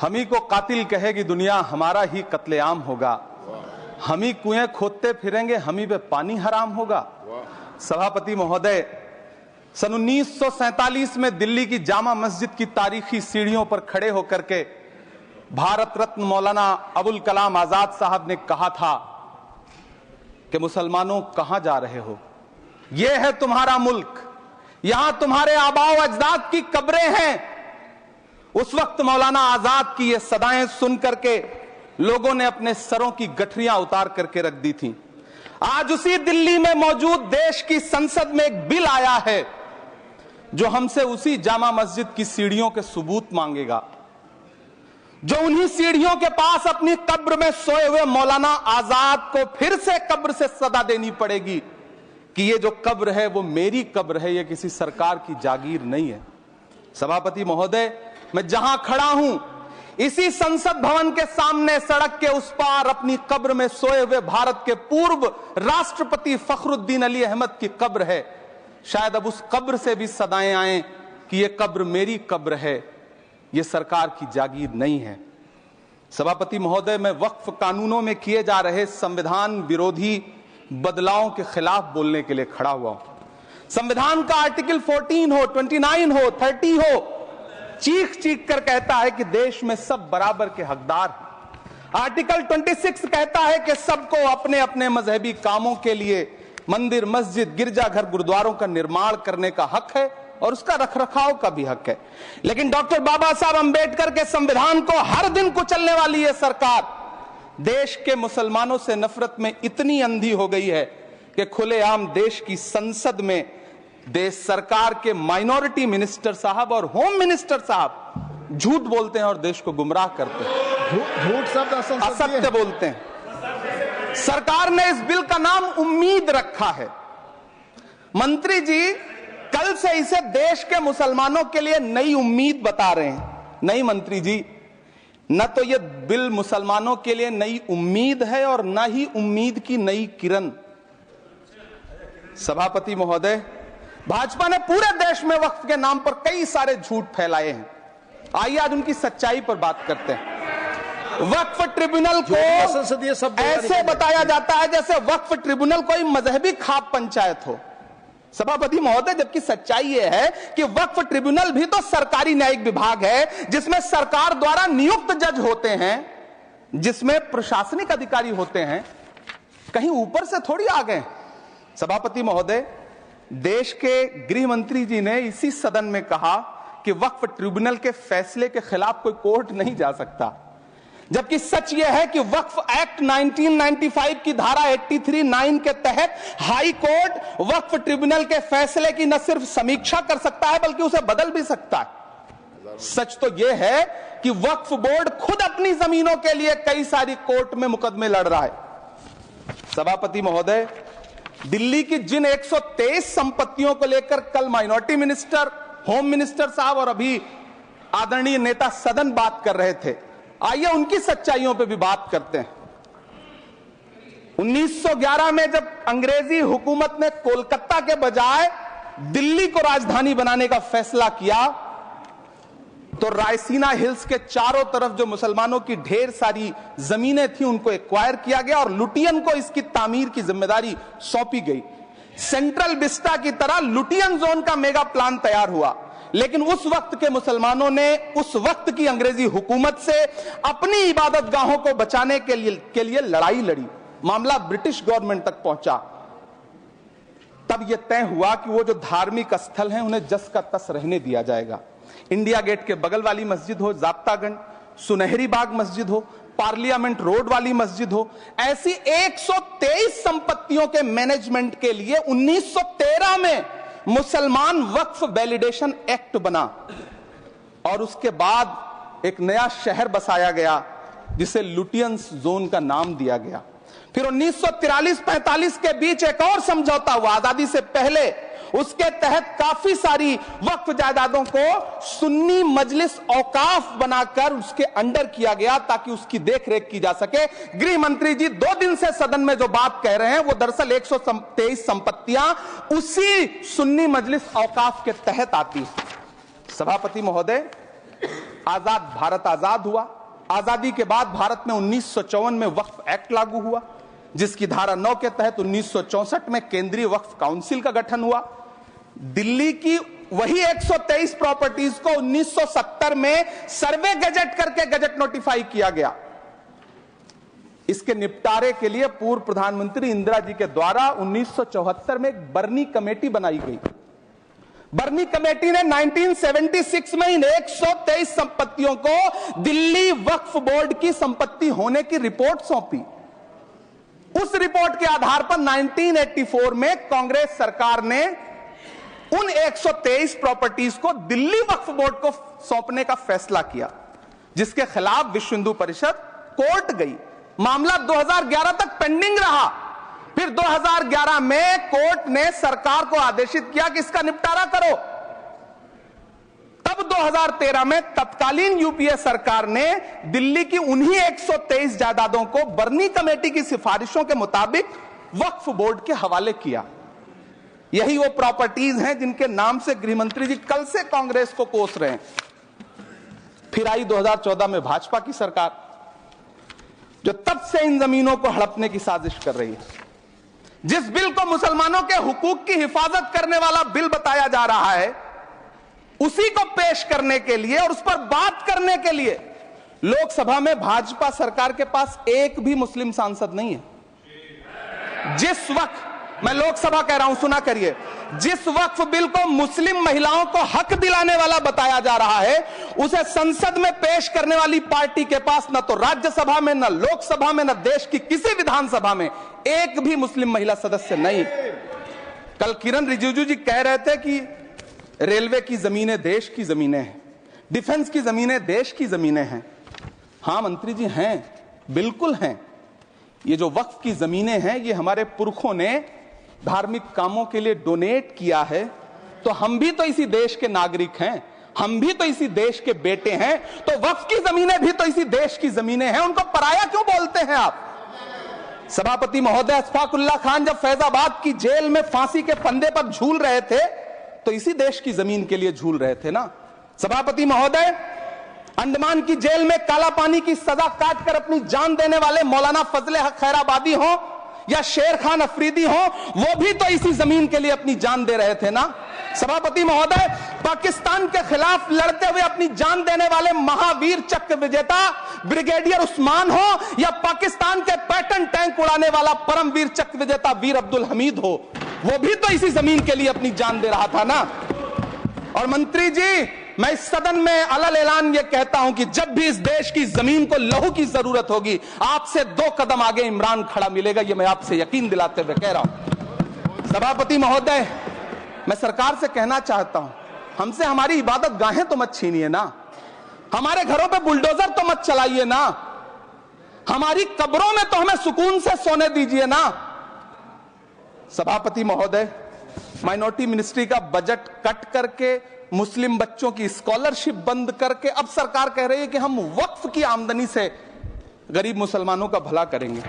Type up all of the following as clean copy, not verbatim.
हम ही को कातिल कहेगी दुनिया, हमारा ही कत्लेआम होगा। हम ही कुएं खोदते फिरेंगे, हम ही पे पानी हराम होगा। सभापति महोदय, सन 1947 में दिल्ली की जामा मस्जिद की तारीखी सीढ़ियों पर खड़े होकर के भारत रत्न मौलाना अबुल कलाम आजाद साहब ने कहा था कि मुसलमानों कहां जा रहे हो, यह है तुम्हारा मुल्क, यहां तुम्हारे आबाओ अजदाद की कब्रें हैं। उस वक्त मौलाना आजाद की ये सदाएं सुन करके लोगों ने अपने सरों की गठरियां उतार करके रख दी थी। आज उसी दिल्ली में मौजूद देश की संसद में एक बिल आया है जो हमसे उसी जामा मस्जिद की सीढ़ियों के सबूत मांगेगा, जो उन्हीं सीढ़ियों के पास अपनी कब्र में सोए हुए मौलाना आजाद को फिर से कब्र से सदा देनी पड़ेगी कि ये जो कब्र है वो मेरी कब्र है, ये किसी सरकार की जागीर नहीं है। सभापति महोदय, मैं जहां खड़ा हूं इसी संसद भवन के सामने सड़क के उस पार अपनी कब्र में सोए हुए भारत के पूर्व राष्ट्रपति फखरुद्दीन अली अहमद की कब्र है। शायद अब उस कब्र से भी सदाएं आए कि ये कब्र मेरी कब्र है, ये सरकार की जागीर नहीं है। सभापति महोदय, मैं वक्फ कानूनों में किए जा रहे संविधान विरोधी बदलावों के खिलाफ बोलने के लिए खड़ा हुआ हूं। संविधान का आर्टिकल 14 हो, 29 हो, 30 हो, चीख चीख कर कहता है कि देश में सब बराबर के हकदार हैं। आर्टिकल 26 कहता है कि सबको अपने अपने मजहबी कामों के लिए मंदिर, मस्जिद, गिरजाघर, गुरुद्वारों का निर्माण करने का हक है और उसका रखरखाव का भी हक है। लेकिन डॉक्टर बाबा साहब अंबेडकर के संविधान को हर दिन कुचलने वाली यह सरकार देश के मुसलमानों से नफरत में इतनी अंधी हो गई है कि खुलेआम देश की संसद में देश सरकार के माइनॉरिटी मिनिस्टर साहब और होम मिनिस्टर साहब झूठ बोलते हैं और देश को गुमराह करते हैं। झूठ शब्द असत्य बोलते हैं। सरकार ने इस बिल का नाम उम्मीद रखा है। मंत्री जी कल से इसे देश के मुसलमानों के लिए नई उम्मीद बता रहे हैं। नहीं मंत्री जी, न तो यह बिल मुसलमानों के लिए नई उम्मीद है और न ही उम्मीद की नई किरण। सभापति महोदय, भाजपा ने पूरे देश में वक्फ के नाम पर कई सारे झूठ फैलाए हैं। आइए आज उनकी सच्चाई पर बात करते हैं। वक्फ ट्रिब्यूनल को ऐसे बताया जाता है जैसे वक्फ ट्रिब्यूनल कोई मजहबी खाप पंचायत हो। सभापति महोदय, जबकि सच्चाई यह है कि वक्फ ट्रिब्यूनल भी तो सरकारी न्यायिक विभाग है जिसमें सरकार द्वारा नियुक्त जज होते हैं, जिसमें प्रशासनिक अधिकारी होते हैं, कहीं ऊपर से थोड़ी आ गए। सभापति महोदय, देश के गृह मंत्री जी ने इसी सदन में कहा कि वक्फ ट्रिब्यूनल के फैसले के खिलाफ कोई कोर्ट नहीं जा सकता, जबकि सच यह है कि वक्फ एक्ट 1995 की धारा 83(9) के तहत हाई कोर्ट वक्फ ट्रिब्यूनल के फैसले की न सिर्फ समीक्षा कर सकता है बल्कि उसे बदल भी सकता है। सच तो यह है कि वक्फ बोर्ड खुद अपनी जमीनों के लिए कई सारी कोर्ट में मुकदमे लड़ रहा है। सभापति महोदय, दिल्ली की जिन 123 संपत्तियों को लेकर कल माइनॉरिटी मिनिस्टर, होम मिनिस्टर साहब और अभी आदरणीय नेता सदन बात कर रहे थे, आइए उनकी सच्चाइयों पे भी बात करते हैं। 1911 में जब अंग्रेजी हुकूमत ने कोलकाता के बजाय दिल्ली को राजधानी बनाने का फैसला किया तो रायसीना हिल्स के चारों तरफ जो मुसलमानों की ढेर सारी जमीनें थी उनको एक्वायर किया गया और लुटियन को इसकी तामीर की जिम्मेदारी सौंपी गई। सेंट्रल विस्टा की तरह लुटियन जोन का मेगा प्लान तैयार हुआ, लेकिन उस वक्त के मुसलमानों ने उस वक्त की अंग्रेजी हुकूमत से अपनी इबादत गाहों को बचाने के लिए लड़ाई लड़ी। मामला ब्रिटिश गवर्नमेंट तक पहुंचा। तब यह तय हुआ कि वो जो धार्मिक स्थल हैं उन्हें जस का तस रहने दिया जाएगा। इंडिया गेट के बगल वाली मस्जिद हो, जाब्तागंज, सुनहरी बाग मस्जिद हो, पार्लियामेंट रोड वाली मस्जिद हो, ऐसी 123 संपत्तियों के मैनेजमेंट के लिए 1913 में मुसलमान वक्फ वैलिडेशन एक्ट बना और उसके बाद एक नया शहर बसाया गया जिसे लुटियंस जोन का नाम दिया गया। फिर 1943-45 के बीच एक और समझौता हुआ आजादी से पहले, उसके तहत काफी सारी वक्फ जायदादों को सुन्नी मजलिस औकाफ बनाकर उसके अंडर किया गया ताकि उसकी देखरेख की जा सके। गृह मंत्री जी 2 दिन से सदन में जो बात कह रहे हैं वो दरअसल 123 संपत्तियां उसी सुन्नी मजलिस औकाफ के तहत आती। सभापति महोदय, आजाद भारत आजाद हुआ। आजादी के बाद भारत में 1954 में वक्फ एक्ट लागू हुआ, जिसकी धारा 9 के तहत 1964 में केंद्रीय वक्फ काउंसिल का गठन हुआ। दिल्ली की वही 123 प्रॉपर्टीज को 1970 में सर्वे गजट करके गजट नोटिफाई किया गया। इसके निपटारे के लिए पूर्व प्रधानमंत्री इंदिरा जी के द्वारा 1974 में एक बर्नी कमेटी बनाई गई। बर्नी कमेटी ने 1976 में इन 123 संपत्तियों को दिल्ली वक्फ बोर्ड की संपत्ति होने की रिपोर्ट सौंपी। उस रिपोर्ट के आधार पर 1984 में कांग्रेस सरकार ने उन 123 प्रॉपर्टीज को दिल्ली वक्फ बोर्ड को सौंपने का फैसला किया, जिसके खिलाफ विश्व हिंदू परिषद कोर्ट गई। मामला 2011 तक पेंडिंग रहा। फिर 2011 में कोर्ट ने सरकार को आदेशित किया कि इसका निपटारा करो। तब 2013 में तत्कालीन यूपीए सरकार ने दिल्ली की उन्हीं 123 जायदादों को बर्नी कमेटी की सिफारिशों के मुताबिक वक्फ बोर्ड के हवाले किया। यही वो प्रॉपर्टीज हैं जिनके नाम से गृहमंत्री जी कल से कांग्रेस को कोस रहे हैं। फिर आई 2014 में भाजपा की सरकार, जो तब से इन जमीनों को हड़पने की साजिश कर रही है। जिस बिल को मुसलमानों के हुकूक की हिफाजत करने वाला बिल बताया जा रहा है, उसी को पेश करने के लिए और उस पर बात करने के लिए लोकसभा में भाजपा सरकार के पास एक भी मुस्लिम सांसद नहीं है। जिस वक्त, मैं लोकसभा कह रहा हूं, सुना करिए, जिस वक्फ बिल को मुस्लिम महिलाओं को हक दिलाने वाला बताया जा रहा है, उसे संसद में पेश करने वाली पार्टी के पास न तो राज्यसभा में, न लोकसभा में, न देश की किसी विधानसभा में एक भी मुस्लिम महिला सदस्य नहीं। कल किरण रिजिजू जी कह रहे थे कि रेलवे की जमीनें देश की जमीनें हैं, डिफेंस की जमीनें देश की जमीनें हैं। हां मंत्री जी हैं, बिल्कुल हैं। ये जो वक्फ की जमीनें हैं, ये हमारे पुरखों ने धार्मिक कामों के लिए डोनेट किया है। तो हम भी तो इसी देश के नागरिक हैं, हम भी तो इसी देश के बेटे हैं। तो वक्फ की जमीनें भी तो इसी देश की जमीनें हैं, उनको पराया क्यों बोलते हैं आप? सभापति महोदय अशफाकुल्लाह खान जब फैजाबाद की जेल में फांसी के फंदे पर झूल रहे थे, तो इसी देश की जमीन के लिए झूल रहे थे ना। सभापति महोदय, अंडमान की जेल में काला पानी की सजा काटकर अपनी जान देने वाले मौलाना फजले हक खैराबादी हो या शेर खान अफरीदी हो, वो भी तो इसी जमीन के लिए अपनी जान दे रहे थे ना। सभापति महोदय, पाकिस्तान के खिलाफ लड़ते हुए अपनी जान देने वाले महावीर चक्र विजेता ब्रिगेडियर उस्मान हो या पाकिस्तान के पैटर्न टैंक उड़ाने वाला परमवीर चक्र विजेता वीर अब्दुल हमीद हो, वो भी तो इसी जमीन के लिए अपनी जान दे रहा था ना। और मंत्री जी, मैं इस सदन में अलल ऐलान ये कहता हूं कि जब भी इस देश की जमीन को लहू की जरूरत होगी, आपसे 2 कदम आगे इमरान खड़ा मिलेगा, ये मैं आपसे यकीन दिलाते हुए कह रहा हूं। सभापति महोदय, मैं सरकार से कहना चाहता हूं, हमसे हमारी इबादत गाहें तो मत छीनिए ना, हमारे घरों पे बुलडोजर तो मत चलाइए ना, हमारी कब्रों में तो हमें सुकून से सोने दीजिए ना। सभापति महोदय, माइनॉरिटी मिनिस्ट्री का बजट कट करके, मुस्लिम बच्चों की स्कॉलरशिप बंद करके अब सरकार कह रही है कि हम वक्फ की आमदनी से गरीब मुसलमानों का भला करेंगे।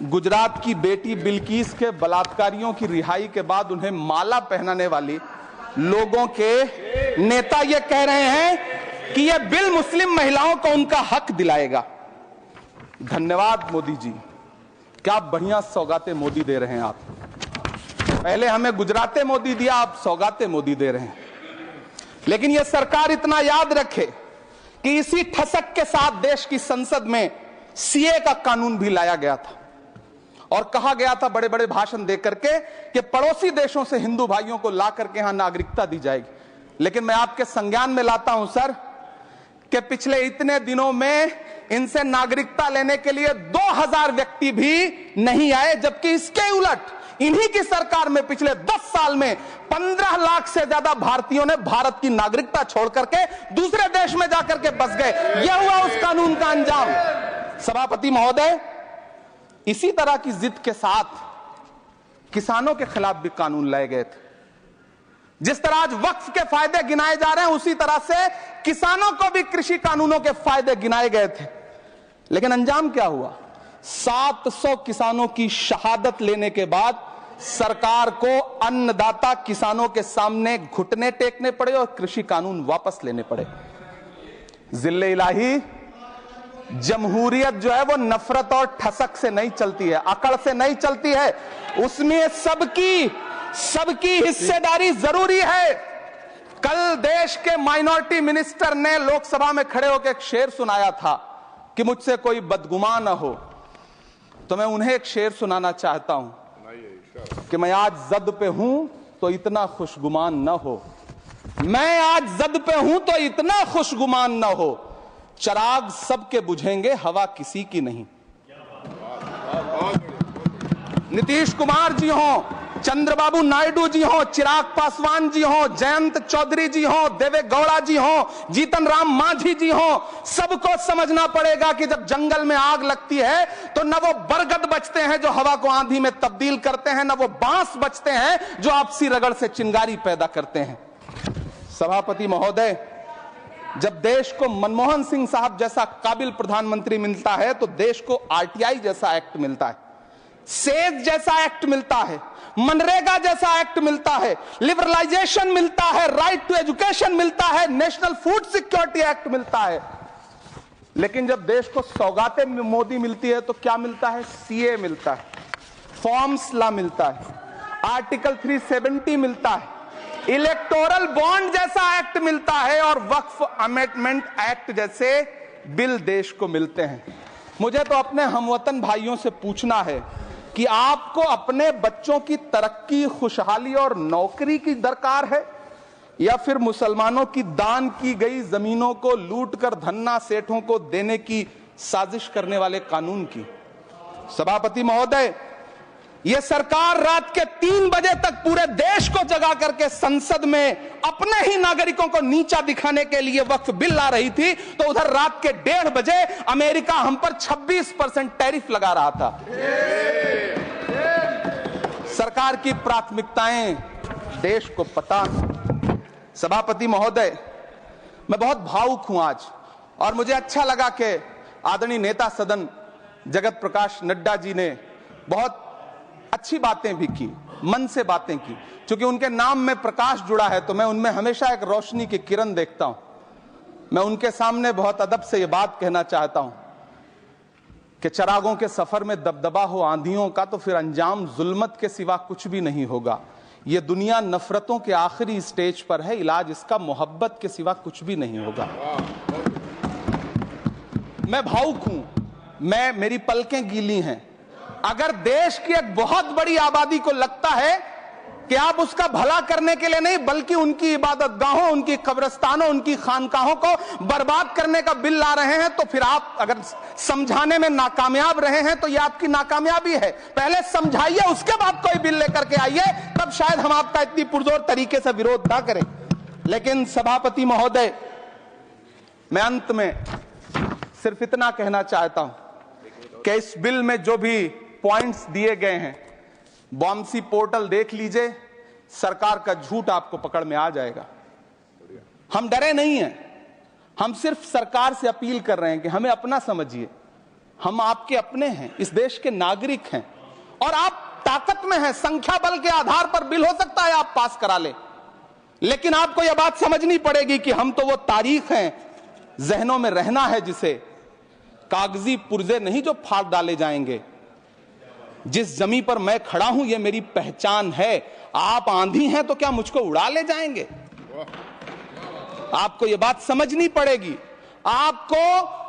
गुजरात की बेटी बिल्किस के बलात्कारियों की रिहाई के बाद उन्हें माला पहनाने वाली लोगों के नेता ये कह रहे हैं कि यह बिल मुस्लिम महिलाओं को उनका हक दिलाएगा। धन्यवाद मोदी जी, क्या बढ़िया सौगातें मोदी दे रहे हैं आप। पहले हमें गुजराते मोदी दिया, आप सौगाते मोदी दे रहे हैं। लेकिन यह सरकार इतना याद रखे कि इसी ठसक के साथ देश की संसद में सीए का कानून भी लाया गया था और कहा गया था बड़े बड़े भाषण देकर के कि पड़ोसी देशों से हिंदू भाइयों को ला करके यहां नागरिकता दी जाएगी। लेकिन मैं आपके संज्ञान में लाता हूं सर कि पिछले इतने दिनों में इनसे नागरिकता लेने के लिए 2000 व्यक्ति भी नहीं आए, जबकि इसके उलट इन्हीं की सरकार में पिछले 10 साल में 15 लाख से ज्यादा भारतीयों ने भारत की नागरिकता छोड़ करके दूसरे देश में जाकर के बस गए। यह हुआ उस कानून का अंजाम। सभापति महोदय, इसी तरह की जिद के साथ किसानों के खिलाफ भी कानून लाए गए थे। जिस तरह आज वक्फ के फायदे गिनाए जा रहे हैं, उसी तरह से किसानों को भी कृषि कानूनों के फायदे गिनाए गए थे। लेकिन अंजाम क्या हुआ? 700 किसानों की शहादत लेने के बाद सरकार को अन्नदाता किसानों के सामने घुटने टेकने पड़े और कृषि कानून वापस लेने पड़े। जिल्ले इलाही, जमहूरियत जो है वो नफरत और ठसक से नहीं चलती है, अकड़ से नहीं चलती है, उसमें सबकी हिस्सेदारी जरूरी है। कल देश के माइनॉरिटी मिनिस्टर ने लोकसभा में खड़े होकर एक शेर सुनाया था कि मुझसे कोई बदगुमान न हो, तो मैं उन्हें एक शेर सुनाना चाहता हूं कि मैं आज जद पे हूं तो इतना खुशगुमान न हो, मैं आज जद पे हूं तो इतना खुशगुमान न हो, चिराग सबके बुझेंगे हवा किसी की नहीं। नीतीश कुमार जी हो, चंद्रबाबू नायडू जी हो, चिराग पासवान जी हो, जयंत चौधरी जी हो, देवे गौड़ा जी हो, जीतन राम मांझी जी हो, सबको समझना पड़ेगा कि जब जंगल में आग लगती है तो न वो बरगद बचते हैं जो हवा को आंधी में तब्दील करते हैं, न वो बांस बचते हैं जो आपसी रगड़ से चिंगारी पैदा करते हैं। सभापति महोदय, जब देश को मनमोहन सिंह साहब जैसा काबिल प्रधानमंत्री मिलता है तो देश को आरटीआई जैसा एक्ट मिलता है, सेज जैसा एक्ट मिलता है, मनरेगा जैसा एक्ट मिलता है, लिबरलाइजेशन मिलता है, राइट टू एजुकेशन मिलता है, नेशनल फूड सिक्योरिटी एक्ट मिलता है। लेकिन जब देश को सौगातें मोदी मिलती है तो क्या मिलता है? सीए मिलता है, फॉर्म्स लॉ मिलता है, आर्टिकल 370 मिलता है, इलेक्टोरल बॉन्ड जैसा एक्ट मिलता है और वक्फ अमेंडमेंट एक्ट जैसे बिल देश को मिलते हैं। मुझे तो अपने हमवतन भाइयों से पूछना है कि आपको अपने बच्चों की तरक्की, खुशहाली और नौकरी की दरकार है या फिर मुसलमानों की दान की गई जमीनों को लूटकर धन्ना सेठों को देने की साजिश करने वाले कानून की? सभापति महोदय, यह सरकार रात के 3 बजे तक पूरे देश को जगा करके संसद में अपने ही नागरिकों को नीचा दिखाने के लिए वक्फ बिल ला रही थी, तो उधर रात के 1:30 बजे अमेरिका हम पर 26% टैरिफ लगा रहा था। सरकार की प्राथमिकताएं देश को पता है। सभापति महोदय, मैं बहुत भावुक हूं आज, और मुझे अच्छा लगा कि आदरणीय नेता सदन जगत प्रकाश नड्डा जी ने बहुत अच्छी बातें भी की, मन से बातें की। क्योंकि उनके नाम में प्रकाश जुड़ा है तो मैं उनमें हमेशा एक रोशनी की किरण देखता हूं। मैं उनके सामने बहुत अदब से यह बात कहना चाहता हूं कि चिरागों के सफर में दबदबा हो आंधियों का तो फिर अंजाम जुल्मत के सिवा कुछ भी नहीं होगा। यह दुनिया नफरतों के आखिरी स्टेज पर है, इलाज इसका मोहब्बत के सिवा कुछ भी नहीं होगा। मैं भावुक हूं, मेरी पलकें गीली हैं। अगर देश की एक बहुत बड़ी आबादी को लगता है कि आप उसका भला करने के लिए नहीं बल्कि उनकी इबादतगाहों, उनकी कब्रिस्तानों, उनकी खानकाहों को बर्बाद करने का बिल ला रहे हैं, तो फिर आप अगर समझाने में नाकामयाब रहे हैं तो यह आपकी नाकामयाबी है। पहले समझाइए, उसके बाद कोई बिल लेकर के आइए, तब शायद हम आपका इतनी पुरजोर तरीके से विरोध ना करें। लेकिन सभापति महोदय, मैं अंत में सिर्फ इतना कहना चाहता हूं कि इस बिल में जो भी पॉइंट्स दिए गए हैं, बॉम्सी पोर्टल देख लीजिए, सरकार का झूठ आपको पकड़ में आ जाएगा। हम डरे नहीं हैं, हम सिर्फ सरकार से अपील कर रहे हैं कि हमें अपना समझिए। हम आपके अपने हैं, इस देश के नागरिक हैं और आप ताकत में हैं। संख्या बल के आधार पर बिल हो सकता है आप पास करा ले, लेकिन आपको यह बात समझनी पड़ेगी कि हम तो वो तारीख हैं, जहनों में रहना है जिसे कागजी पुर्जे नहीं जो फाड़ डाले जाएंगे। जिस जमीन पर मैं खड़ा हूं यह मेरी पहचान है। आप आंधी हैं तो क्या मुझको उड़ा ले जाएंगे? आपको यह बात समझनी पड़ेगी। आपको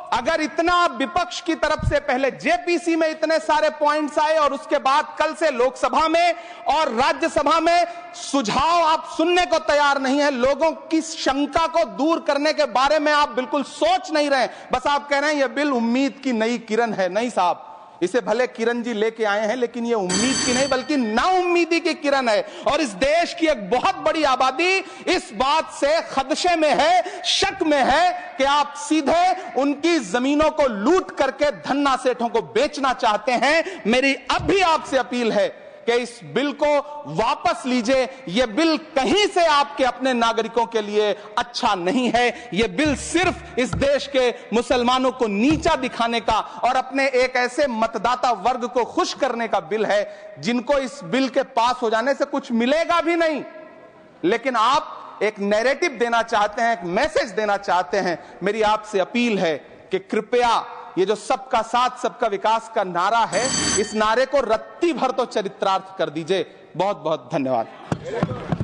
अगर इतना विपक्ष की तरफ से पहले जेपीसी में इतने सारे पॉइंट्स आए और उसके बाद कल से लोकसभा में और राज्यसभा में सुझाव आप सुनने को तैयार नहीं है, लोगों की शंका को दूर करने के बारे में आप बिल्कुल सोच नहीं रहे, बस आप कह रहे हैं यह बिल उम्मीद की नई किरण है। नहीं साहब, इसे भले किरण जी लेके आए हैं लेकिन ये उम्मीद की नहीं बल्कि नाउम्मीदी की किरण है। और इस देश की एक बहुत बड़ी आबादी इस बात से खदशे में है, शक में है कि आप सीधे उनकी जमीनों को लूट करके धन्ना सेठों को बेचना चाहते हैं। मेरी अब भी आपसे अपील है कि इस बिल को वापस लीजिए। यह बिल कहीं से आपके अपने नागरिकों के लिए अच्छा नहीं है। यह बिल सिर्फ इस देश के मुसलमानों को नीचा दिखाने का और अपने एक ऐसे मतदाता वर्ग को खुश करने का बिल है जिनको इस बिल के पास हो जाने से कुछ मिलेगा भी नहीं, लेकिन आप एक नैरेटिव देना चाहते हैं, एक मैसेज देना चाहते हैं। मेरी आपसे अपील है कि कृपया ये जो सबका साथ सबका विकास का नारा है, इस नारे को रत्ती भर तो चरित्रार्थ कर दीजिए। बहुत बहुत धन्यवाद।